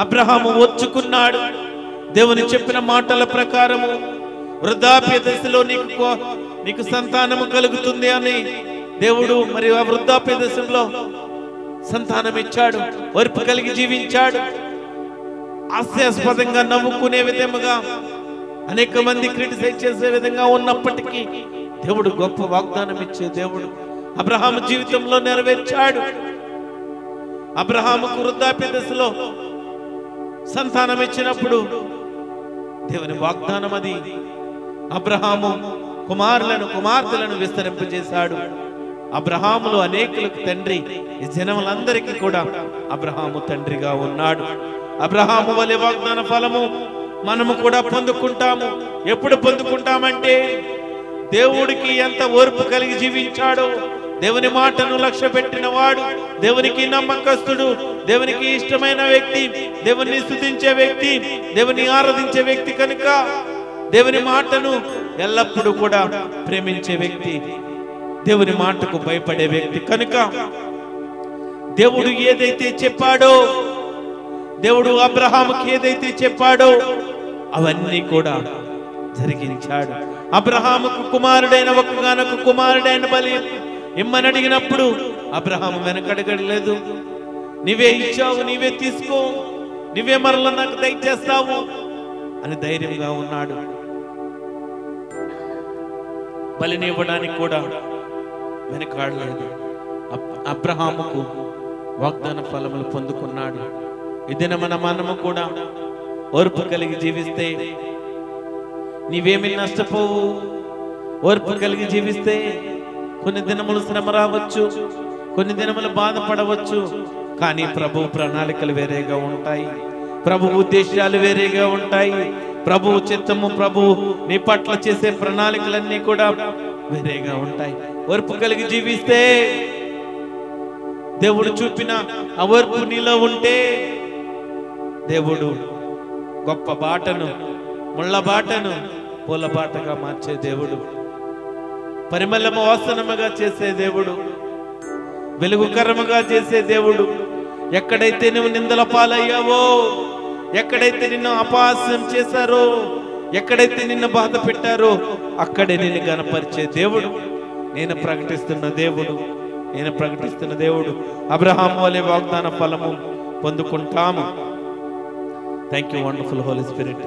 A: అబ్రహాము ఓర్చుకున్నాడు. దేవుని చెప్పిన మాటల ప్రకారము వృద్ధాప్య దశలో నీకు సంతానము కలుగుతుంది అని దేవుడు మరి ఆ వృద్ధాప్య దశలో సంతానం ఇచ్చాడు. ఓర్పు కలిగి జీవించాడు. హాస్యాస్పదంగా నవ్వుకునే విధముగా అనేక మంది క్రిటిసైజ్ చేసే విధంగా ఉన్నప్పటికీ దేవుడు గొప్ప వాగ్దానం ఇచ్చే దేవుడు అబ్రహాము జీవితంలో నెరవేర్చాడు. అబ్రహాముకు వృద్ధాప్య దశలో సంతానం ఇచ్చినప్పుడు దేవుని వాగ్దానం అది. అబ్రహాము కుమార్తెలను విస్తరింపజేశాడు. అబ్రహాములో అనేకులకు తండ్రి, ఈ జనములందరికీ కూడా అబ్రహాము తండ్రిగా ఉన్నాడు. అబ్రహాము వలె వాగ్దాన ఫలము మనము కూడా పొందుకుంటాము. ఎప్పుడు పొందుకుంటామంటే దేవుడికి ఎంత ఓర్పు కలిగి జీవించాడో, దేవుని మాటను లక్ష్య పెట్టిన వాడు, దేవునికి నమ్మకస్తుడు, దేవునికి ఇష్టమైన వ్యక్తి, దేవుని స్తుతించే వ్యక్తి, దేవుని ఆరాధించే వ్యక్తి కనుక, దేవుని మాటను ఎల్లప్పుడూ కూడా ప్రేమించే వ్యక్తి, దేవుని మాటకు భయపడే వ్యక్తి కనుక దేవుడు ఏదైతే చెప్పాడో, దేవుడు అబ్రహాముకి ఏదైతే చెప్పాడో అవన్నీ కూడా జరిగించాడు. అబ్రహాముకు కుమారుడైన ఒక్కగానొక కుమారుడైన బలి ఇమ్మని అడిగినప్పుడు అబ్రహాము వెనకడగడలేదు. నీవే ఇచ్చావు, నీవే తీసుకో, నువ్వే మరల నాకు దయచేస్తావు అని ధైర్యంగా ఉన్నాడు. బలిని ఇవ్వడానికి కూడా వెనకాడలేదు. అబ్రహాముకు వాగ్దాన ఫలములు పొందుకున్నాడు. ఈ దిన మనము కూడా ఓర్పు కలిగి జీవిస్తే నీవేమి నష్టపోవు. ఓర్పు కలిగి జీవిస్తే కొన్ని దినములు శ్రమ రావచ్చు, కొన్ని దినములు బాధపడవచ్చు, కానీ ప్రభు ప్రణాళికలు వేరేగా ఉంటాయి, ప్రభు ఉద్దేశాలు వేరేగా ఉంటాయి. ప్రభు చిత్తము, ప్రభు నీ పట్ల చేసే ప్రణాళికలన్నీ కూడా వేరేగా ఉంటాయి. ఓర్పు కలిగి జీవిస్తే, దేవుడు చూపిన ఆ ఓర్పు నీలో ఉంటే, దేవుడు గొప్ప బాటను, ముళ్ళ బాటను పూల బాటగా మార్చే దేవుడు, పరిమళము వాసనముగా చేసే దేవుడు, వెలుగుకరముగా చేసే దేవుడు. ఎక్కడైతే నువ్వు నిందల పాలయ్యావో, ఎక్కడైతే నిన్ను అపహాస్యం చేశారో, ఎక్కడైతే నిన్ను బాధ పెట్టారో, అక్కడే నిన్ను గణపరిచే దేవుడు, నేను ప్రకటిస్తున్న దేవుడు, నేను ప్రకటిస్తున్న దేవుడు. అబ్రహాము వలె వాగ్దాన ఫలము పొందుకుంటాము. Thank you wonderful holy spirit.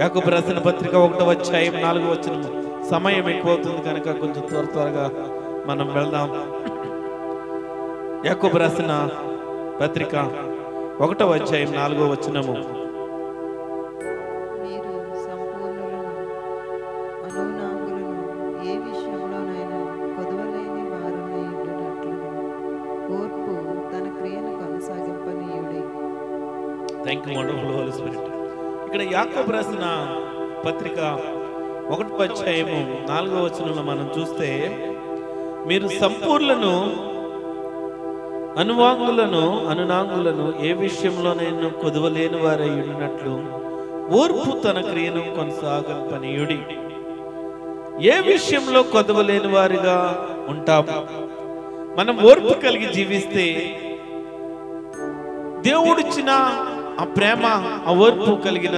A: యాకోబు రాసిన పత్రిక 1వ అధ్యాయం 4వ వచనము. సమయం ఎక్కువ అవుతుంది కనుక కొంచెం త్వరగా మనం వెళ్దాం. యాకోబు రాసిన పత్రిక 1వ అధ్యాయం 4వ వచనము.
B: మీరు సంపూర్ణులను, అనునాంగులను, ఏ విషయంలోనైనా కొదవలేని వారునై ఉండునట్లును ఓర్పు తన క్రియను కొనసాగింపనీయుడి.
A: Thank you wonderful holy spirit. ఇక్కడ యాకోబు రాసిన పత్రిక 1వ అధ్యాయము 4వ వచనంలో మనం చూస్తే, మీరు సంపూర్ణులను, అనువాంగులను, అనునాంగులను, ఏ విషయంలో నేను కొదవలేని వారై ఉన్నట్లు ఓర్పు తన క్రియను కొనసాగింపనీయుడి. ఏ విషయంలో కొదవలేని వారిగా ఉంటాము. మనం ఓర్పు కలిగి జీవిస్తే, దేవుడిచ్చిన ఆ ప్రేమ, ఆ ఓర్పు కలిగిన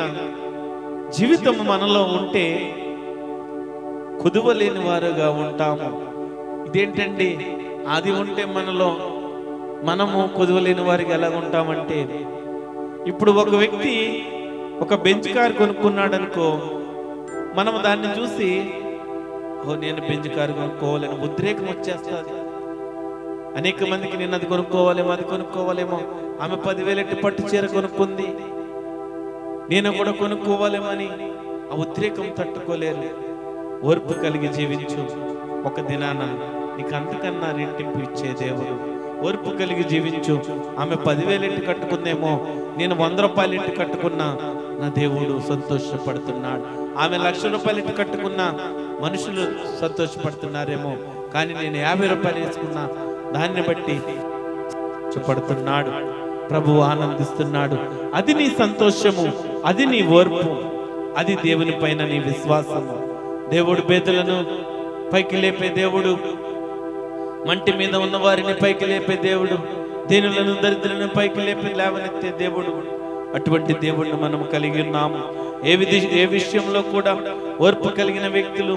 A: జీవితం మనలో ఉంటే కుదువలేని వారుగా ఉంటాము. ఇదేంటండి, అది ఉంటే మనము కుదువలేని వారికి ఎలా ఉంటామంటే, ఇప్పుడు ఒక వ్యక్తి ఒక బెంచ్ కార్ కొనుక్కున్నాడు అనుకో, మనం దాన్ని చూసి నేను బెంచ్ కార్ కొనుక్కోవాలని ఉద్రేకం వచ్చేస్తుంది. అనేక మందికి నేను అది కొనుక్కోవాలేమో, అది కొనుక్కోవాలేమో, ఆమె 10,000 పట్టు చీర కొనుక్కుంది, నేను కూడా కొనుక్కోవాలేమని ఆ ఉద్రేకం తట్టుకోలేరు. ఓర్పు కలిగి జీవించు, ఒక దినాన నీకు అంతకన్నా రెట్టింపు ఇచ్చే దేవుడు. ఓర్పు కలిగి జీవించు. ఆమె 10,000 కట్టుకుందేమో, నేను 100 రూపాయలు కట్టుకున్నా నా దేవుడు సంతోషపడుతున్నాడు. ఆమె 1,00,000 రూపాయలు కట్టుకున్నా మనుషులు సంతోషపడుతున్నారేమో, కానీ నేను 50 రూపాయలు వేసుకున్నా దాన్ని బట్టి పడుతున్నాడు. ప్రభువు ఆనందిస్తున్నాడు. అది నీ సంతోషము, అది నీ ఓర్పు, అది దేవుని పైన నీ విశ్వాసము. దేవుడు పేదలను పైకి లేపే దేవుడు, మంటి మీద ఉన్న వారిని పైకి లేపే దేవుడు, దీనులను, దరిద్రులను పైకి లేవనెత్తే దేవుడు. అటువంటి దేవుడిని మనం కలిగి ఉన్నాము. ఏ విషయంలో కూడా ఓర్పు కలిగిన వ్యక్తులు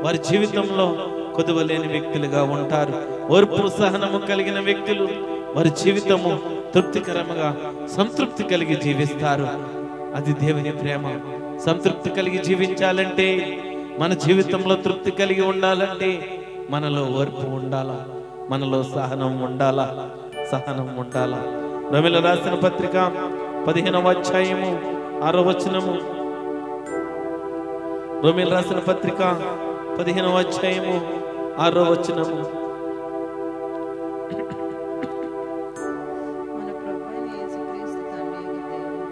A: వారి జీవితంలో కొదవలేని వ్యక్తులుగా ఉంటారు. ఓర్పు సహనము కలిగిన వ్యక్తులు వారి జీవితము తృప్తికరముగా, సంతృప్తి కలిగి జీవిస్తారు. అది దేవుని ప్రేమ. సంతృప్తి కలిగి జీవించాలంటే, మన జీవితంలో తృప్తి కలిగి ఉండాలంటే మనలో ఓర్పు ఉండాలా, మనలో సహనం ఉండాలా, సహనం ఉండాలా. రోమీయుల రాసిన పత్రిక 15వ అధ్యాయము 6వ వచనము. రోమీయుల రాసిన పత్రిక 15వ అధ్యాయము 6వ వచనము.
B: మన ప్రభువైన యేసుక్రీస్తు తండ్రి అయిన దేవుని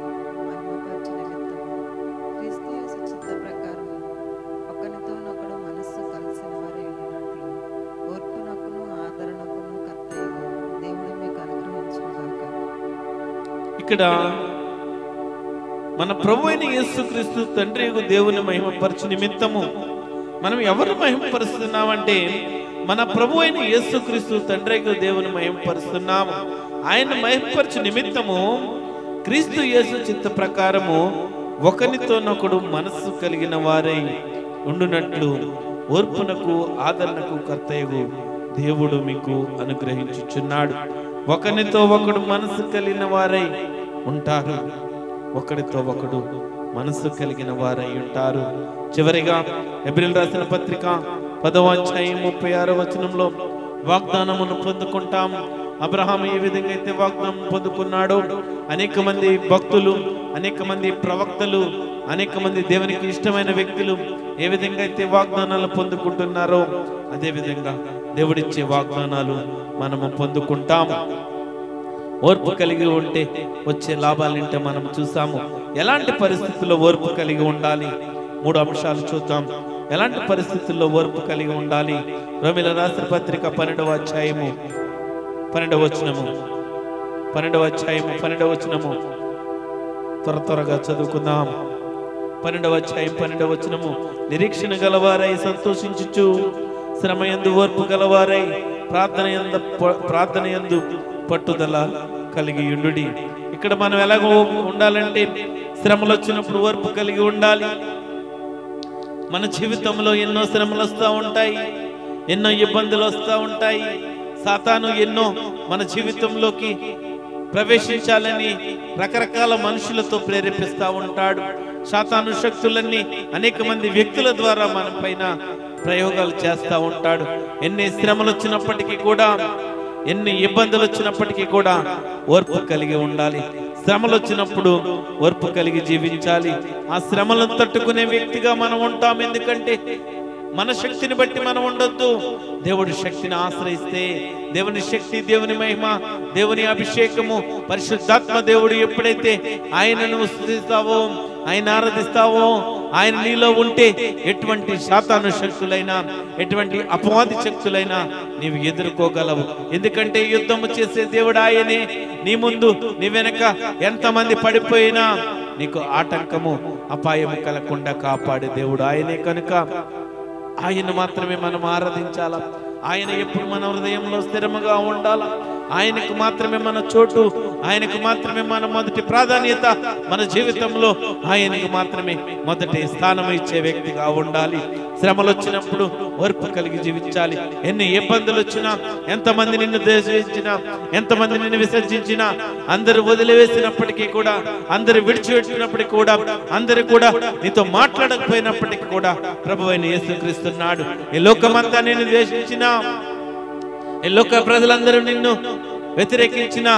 B: మహిమపరచు నిమిత్తము క్రీస్తు యేసు చిత్త ప్రకారము ఒకనితోనొకడు మనస్సు కలిసిన వారై ఉండినట్లు ఓర్పునకును ఆదరణకును కర్తయ్యగు దేవుడు మీకు అనుగ్రహించుగాక.
A: ఇక్కడ మన ప్రభువైన యేసుక్రీస్తు తండ్రి దేవుని మహిమపరచు నిమిత్తము మనం ఎవరు మహిమపరుస్తున్నామంటే, మన ప్రభువైన యేసుక్రీస్తు తండ్రి దేవుని మహిమపరుస్తున్నాము. ఆయన మహిమపరచు నిమిత్తము క్రీస్తు యేసు చిత్త ప్రకారము ఒకనితోనొకడు మనస్సు కలిగిన వారై ఉండునట్లు ఓర్పునకు ఆదరణకు కర్తయ్యగు దేవుడు మీకు అనుగ్రహించుచున్నాడు. ఒకనితో ఒకడు మనస్సు కలిగిన వారై ఉంటారు, ఒకడితో ఒకడు మనస్సు కలిగిన వారై ఉంటారు. చివరిగా హెబ్రీయులకు రాసిన పత్రిక 10వ అధ్యాయం 36వ వచనంలో వాగ్దానమును పొందుకుంటాం. అబ్రహాం ఏ విధంగా అయితే వాగ్దానం పొందుకున్నాడో, అనేక మంది భక్తులు, అనేక మంది ప్రవక్తలు, అనేక మంది దేవునికి ఇష్టమైన వ్యక్తులు ఏ విధంగా అయితే వాగ్దానాలు పొందుకుంటున్నారో, అదే విధంగా దేవుడిచ్చే వాగ్దానాలు మనము పొందుకుంటాము. ఓర్పు కలిగి ఉంటే వచ్చే లాభాలంటే మనం చూసాము. ఎలాంటి పరిస్థితుల్లో ఓర్పు కలిగి ఉండాలి? 3 అంశాలు చూద్దాం. ఎలాంటి పరిస్థితుల్లో ఓర్పు కలిగి ఉండాలి? రోమీయుల రాసిన పత్రిక 12వ అధ్యాయము 12వ వచనము, 12వ అధ్యాయము 12వ వచనము త్వరగా చదువుకుందాం. 12వ అధ్యాయం 12వ వచనము, నిరీక్షణ గలవారై సంతోషించుచు, శ్రమయందు ఓర్పు గలవారై ప్రార్థనయందు పట్టుదల కలిగి ఉండుడి. ఇక్కడ మనం ఎలాగో ఉండాలంటే, శ్రమలు వచ్చినప్పుడు ఓర్పు కలిగి ఉండాలి. మన జీవితంలో ఎన్నో శ్రమలు వస్తూ ఉంటాయి, ఎన్నో ఇబ్బందులు వస్తూ ఉంటాయి. సాతాను ఎన్నో మన జీవితంలోకి ప్రవేశించాలని రకరకాల మనుషులతో ప్రేరేపిస్తూ ఉంటాడు. సాతాను శక్తులన్నీ అనేక మంది వ్యక్తుల ద్వారా మన పైన ప్రయోగాలు చేస్తూ ఉంటాడు. ఎన్ని శ్రమలు వచ్చినప్పటికీ కూడా, ఎన్ని ఇబ్బందులు వచ్చినప్పటికీ కూడా ఓర్పు కలిగి ఉండాలి. శ్రమలు వచ్చినప్పుడు ఓర్పు కలిగి జీవించాలి. ఆ శ్రమలను తట్టుకునే వ్యక్తిగా మనం ఉంటాం. ఎందుకంటే మన శక్తిని బట్టి మనం ఉండొద్దు. దేవుడి శక్తిని ఆశ్రయిస్తే, దేవుని శక్తి, దేవుని మహిమ, దేవుని అభిషేకము, పరిశుద్ధాత్మ దేవుడు ఎప్పుడైతే ఆయనను స్తుతిస్తావో, ఆయన ఆరాధిస్తావో, ఆయన నీలో ఉంటే ఎటువంటి సాతాను శక్తులైనా, ఎటువంటి అపవాది శక్తులైనా నీవు ఎదుర్కోగలవు. ఎందుకంటే యుద్ధము చేసే దేవుడు ఆయనే. నీ ముందు, నీ వెనక ఎంతమంది పడిపోయినా నీకు ఆటంకము, అపాయము కలగకుండా కాపాడే దేవుడు ఆయనే. కనుక ఆయన మాత్రమే మనం ఆరాధించాలా. ఆయన ఎప్పుడు మన హృదయంలో స్థిరముగా ఉండాలా. ఆయనకు మాత్రమే మన చోటు, ఆయనకు మాత్రమే మన మొదటి ప్రాధాన్యత. మన జీవితంలో ఆయనకు మాత్రమే మొదటి స్థానం ఇచ్చే వ్యక్తిగా ఉండాలి. శ్రమలు వచ్చినప్పుడు ఓర్పు కలిగి జీవించాలి. ఎన్ని ఇబ్బందులు వచ్చినా, ఎంతమంది నిన్ను ద్వేషించినా, ఎంతమంది నిన్ను విసర్జించినా, అందరూ వదిలివేసినప్పటికీ కూడా, అందరూ విడిచిపెట్టినప్పటికీ కూడా, అందరూ కూడా నీతో మాట్లాడకపోయినప్పటికీ కూడా ప్రభువైన యేసుక్రీస్తున్నాడు. ఈ లోకమంతా నిన్ను ద్వేషించినా, ఈ లోక ప్రజలందరూ నిన్ను వ్యతిరేకించినా,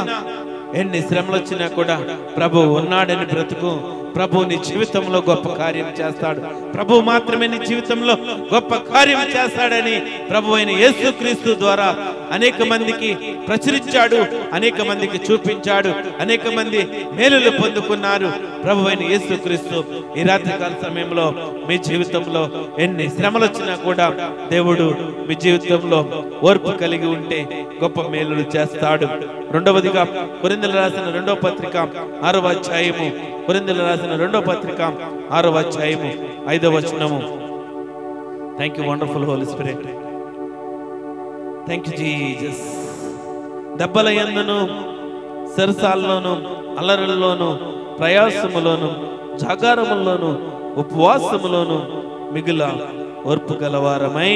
A: ఎన్ని శ్రమలు వచ్చినా కూడా ప్రభు ఉన్నాడని బ్రతుకు. ప్రభు నీ జీవితంలో గొప్ప కార్యం చేస్తాడు. ప్రభు మాత్రమే నీ జీవితంలో గొప్ప కార్యం చేస్తాడని ప్రభు అయిన యేసుక్రీస్తు ద్వారా అనేక మందికి ప్రచురించాడు, అనేక మందికి చూపించాడు, అనేక మంది మేలులు పొందుకున్నారు. ప్రభు అయిన యేసుక్రీస్తు ఈ రాత్రికాల సమయంలో మీ జీవితంలో ఎన్ని శ్రమలు వచ్చినా కూడా దేవుడు మీ జీవితంలో ఓర్పు కలిగి ఉంటే గొప్ప మేలులు చేస్తాడు. రెండవదిగా కొరింథీయులకు రాసిన 2వ పత్రిక 6వ అధ్యాయము, కొరింథీయులకు రాసిన 2వ పత్రిక 6వ అధ్యాయము 5వ వచనము. Thank you wonderful holy spirit. Thank you Jesus. దెబ్బల యందును, సరసాల్లోను, అల్లరుల్లోను, ప్రయాసములోను, జాగారముల్లోను, ఉపవాసములోను మిగుల ఓర్పు గలవారమై.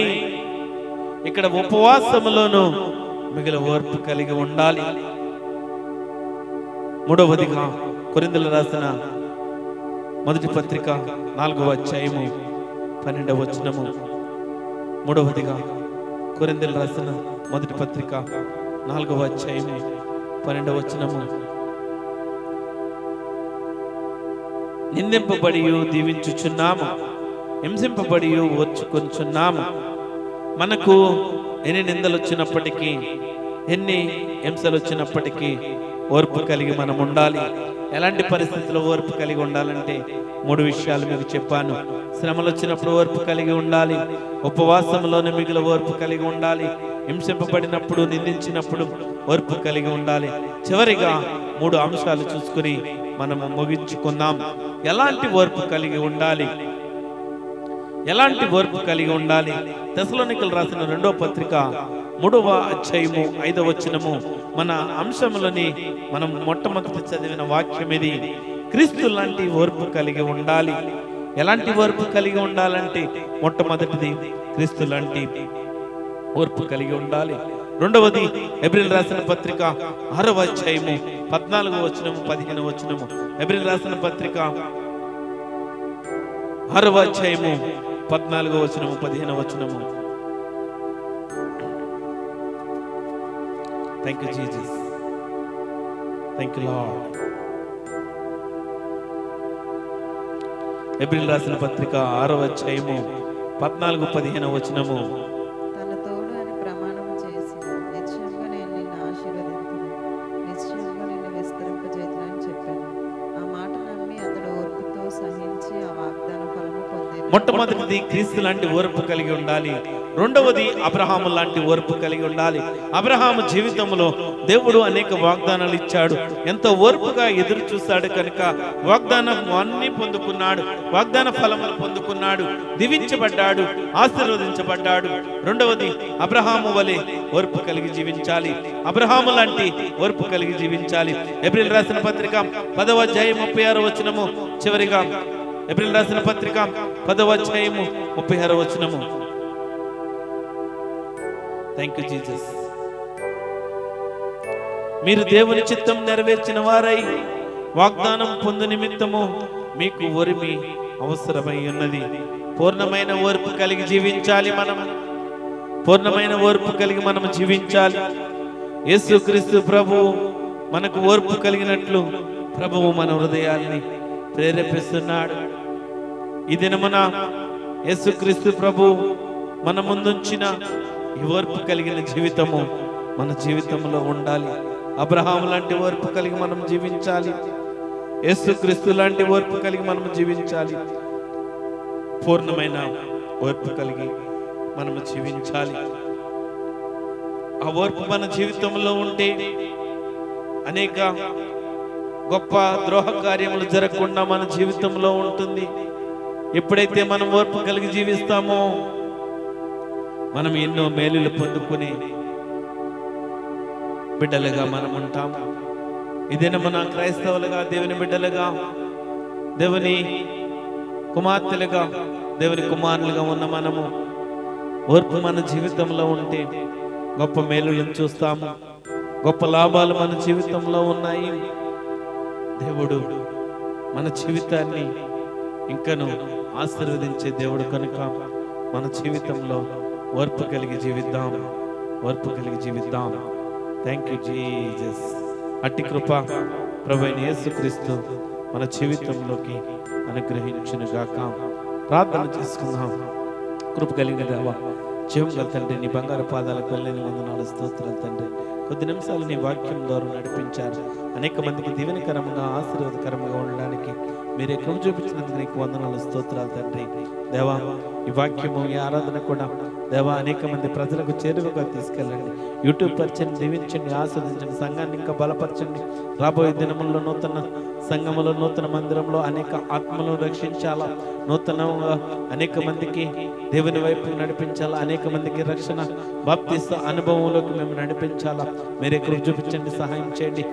A: ఇక్కడ ఉపవాసములోను మిగుల ఓర్పు కలిగి ఉండాలి. మూడవదిగా కొరింథీయులకు రాసిన మొదటి పత్రిక 4వ అధ్యాయము 12వ వచనము. మూడవదిగా కొరింథీయులకు రాసిన మొదటి పత్రిక 4వ అధ్యాయము 12వ వచనము. నిందింపబడి దీవించుచున్నాము, హింసింపబడి ఓర్చుకొంచున్నాము. మనకు ఎన్ని నిందలు వచ్చినప్పటికీ, ఎన్ని హింసలు వచ్చినప్పటికీ ఓర్పు కలిగి మనం ఉండాలి. ఎలాంటి పరిస్థితుల్లో ఓర్పు కలిగి ఉండాలంటే 3 విషయాలు మీకు చెప్పాను. శ్రమలు వచ్చినప్పుడు ఓర్పు కలిగి ఉండాలి, ఉపవాసంలోనే మిగిలిన ఓర్పు కలిగి ఉండాలి, హింసింపబడినప్పుడు, నిందించినప్పుడు ఓర్పు కలిగి ఉండాలి. చివరిగా 3 అంశాలు చూసుకుని మనము ముగించుకుందాం. ఎలాంటి ఓర్పు కలిగి ఉండాలి, ఎలాంటి ఓర్పు కలిగి ఉండాలి? తెస్సలోనికీయులకు రాసిన 2వ పత్రిక 3వ అధ్యాయము 5వ వచనము మన అంశములని మనం మొట్టమొదటి చదివిన వాక్యం ఇది. క్రీస్తు లాంటి ఓర్పు కలిగి ఉండాలి. ఎలాంటి ఓర్పు కలిగి ఉండాలంటే మొట్టమొదటిది క్రీస్తు లాంటి ఓర్పు కలిగి ఉండాలి. రెండవది హెబ్రీయులకు రాసిన పత్రిక 6వ అధ్యాయము 14వ వచనము 15వ వచనము. హెబ్రీయులకు రాసిన పత్రిక 6వ అధ్యాయము 14వ వచనము 15వ వచనము. Thank you Jesus, thank you Lord. ఎబ్రిల్ రాసిన పత్రిక 6వ అధ్యాయము 14-15 వచనము.
B: తన తోడు అని ప్రమాణము చేసి నిశ్చయంగా నేను నిన్ను ఆశీర్వదింతును, నిశ్చయంగా నిన్ను విస్తరింపజేతునని చెప్పాను. ఆ మాట నమ్మి అతడు ఓర్పుతో సహించి ఆ వాగ్దాన ఫలము పొందాను.
A: మొట్టమొదటిది క్రీస్తు లాంటి ఓర్పు కలిగి ఉండాలి. రెండవది అబ్రహాము లాంటి ఓర్పు కలిగి ఉండాలి. అబ్రహాము జీవితంలో దేవుడు అనేక వాగ్దానాలు ఇచ్చాడు. ఎంతో ఓర్పుగా ఎదురు చూశాడు కనుక వాగ్దానం అన్ని పొందుకున్నాడు, వాగ్దాన ఫలములు పొందుకున్నాడు, దీవించబడ్డాడు, ఆశీర్వదించబడ్డాడు. రెండవది అబ్రహాము వలె ఓర్పు కలిగి జీవించాలి, అబ్రహాము లాంటి ఓర్పు కలిగి జీవించాలి. ఎబ్రిల్ రాసిన పత్రిక 10వ అధ్యాయం 36వ వచనము చివరిగా. ఎబ్రిల్ రాసిన పత్రిక 10వ అధ్యాయము 36వ వచనము. Thank you Jesus. మీరు దేవుని చిత్తం నెరవేర్చిన వారై వాగ్దానం పొందు నిమిత్తము మీకు ఓర్మి అవసరమై ఉన్నది. పూర్ణమైన ఓర్పు కలిగి జీవించాలి. మనం పూర్ణమైన ఓర్పు కలిగి మనం జీవించాలి. యేసుక్రీస్తు ప్రభువు మనకు ఓర్పు కలిగినట్లు ప్రభువు మన హృదయాన్ని ప్రేరేపిస్తున్నాడు. ఈ దినమున యేసుక్రీస్తు ప్రభువు మన ముందుంచిన ఈ ఓర్పు కలిగిన జీవితము మన జీవితంలో ఉండాలి. అబ్రహాము లాంటి ఓర్పు కలిగి మనం జీవించాలి. యేసుక్రీస్తు లాంటి ఓర్పు కలిగి మనం జీవించాలి. పూర్ణమైన ఓర్పు కలిగి మనము జీవించాలి. ఆ ఓర్పు మన జీవితంలో ఉంటే అనేక గొప్ప ద్రోహ కార్యములు జరగకుండా మన జీవితంలో ఉంటుంది. ఎప్పుడైతే మనం ఓర్పు కలిగి జీవిస్తామో మనం ఎన్నో మేలులు పొందుకుని బిడ్డలుగా మనం ఉంటాము. ఇదేనా మన క్రైస్తవులుగా, దేవుని బిడ్డలుగా, దేవుని కుమార్తెలుగా, దేవుని కుమారులుగా ఉన్న మనము ఓర్పు మన జీవితంలో ఉంటే గొప్ప మేలులను చూస్తాము, గొప్ప లాభాలు మన జీవితంలో ఉన్నాయి. దేవుడు మన జీవితాన్ని ఇంకను ఆశీర్వదించే దేవుడు కనుక మన జీవితంలో ఓర్పు కలిగి జీవిద్దాం, ఓర్పు కలిగి జీవిద్దాం. Thank you Jesus. అట్టి కృప ప్రభువైన యేసుక్రీస్తు మన జీవితంలోకి అనుగ్రహించునుగాక. ప్రార్థన చేసుకుందాం. కృప కలిగిన దేవా, జీవం గల తండ్రి, నీ బంగారు పాదాలకు వెళ్ళని వందనాలు, స్తోత్రాలు తండ్రి. కొద్ది నిమిషాలు నీ వాక్యం ద్వారా నడిపించారు. అనేక మందికి దీవెనకరంగా, ఆశీర్వాదకరంగా ఉండడానికి మీరే కృప చూపించినందుకు నీకు వందనాలు, స్తోత్రాలు తండ్రి. దేవా, ఈ వాక్యము, ఈ ఆరాధన కూడా దేవా అనేక మంది ప్రజలకు చేరువగా తీసుకెళ్ళండి. యూట్యూబ్ పరిచయం దీవించండి, ఆస్వాదించండి. సంఘాన్ని ఇంకా బలపరచండి. రాబోయే దినముల్లో నూతన సంఘములో, నూతన మందిరంలో అనేక ఆత్మలను రక్షించాలా, నూతనంగా అనేక మందికి దేవుని వైపు నడిపించాలా, అనేక మందికి రక్షణ బాప్తిస్మ అనుభవంలోకి మేము నడిపించాలా. మీరే కృప చూపించండి, సహాయం చేయండి.